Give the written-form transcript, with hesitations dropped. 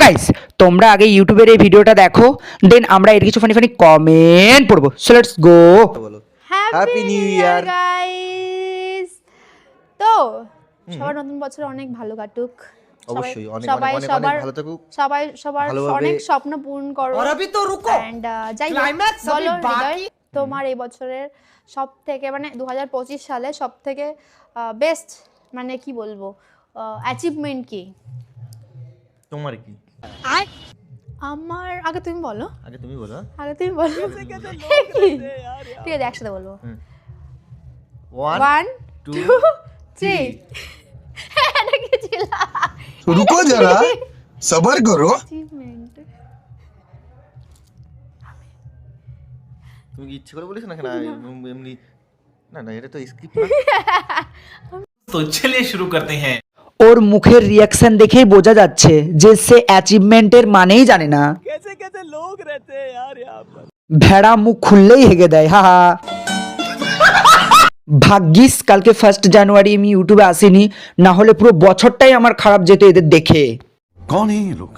Guys, তোমরা আগে ইউটিউবের এই ভিডিওটা দেখো, দেন আমরা এর কিছু ফানি ফানি কমেন্ট পড়বো। So let's go. বলো হ্যাপি নিউ ইয়ার গাইস। তো সবার নতুন বছর অনেক ভালো কাটুক। অবশ্যই অনেক সবাই অনেক সবার ভালো থাকুক। সবার ভালোভাবে। অনেক স্বপ্ন পূরণ করো। और अभी तो रुको, এন্ড যাই হোক, Climax বলো अभी बाकी। হৃদয়, তোমার এই বছরের সব থেকে মানে 2025 সালে সব থেকে বেস্ট মানে কি বলবো অ্যাচিভমেন্ট কি? তোমার কি? আমার আগে তুমি বলো। আগে তুমি বলো। আগে তুমি বলো। ঠিক আছে, একসাথে বলবো। 1 1 2 3 এটা কি ছিল? रुको जरा सबर करो। অ্যাচিভমেন্ট তুমি কি ইচ্ছে করে বলেছ না কেন এমনি? না না, এটা তো স্ক্রিপ্ট না। तो चलिए शुरू करते हैं। ওর মুখের রিয়াকশন দেখেই বোঝা যাচ্ছে যে সে অ্যাচিভমেন্টের মানেই জানে না। कैसे कैसे लोग रहते हैं यार यहाँ पर। ভেড়া মুখ খুললেই হেগে দেয়, হা হা। ভাগ্যিস কালকে 1 জানুয়ারি আমি ইউটিউবে আসিনি, না হলে পুরো বছরটাই আমার খারাপ যেত এদের দেখে। कौन है ये लोग?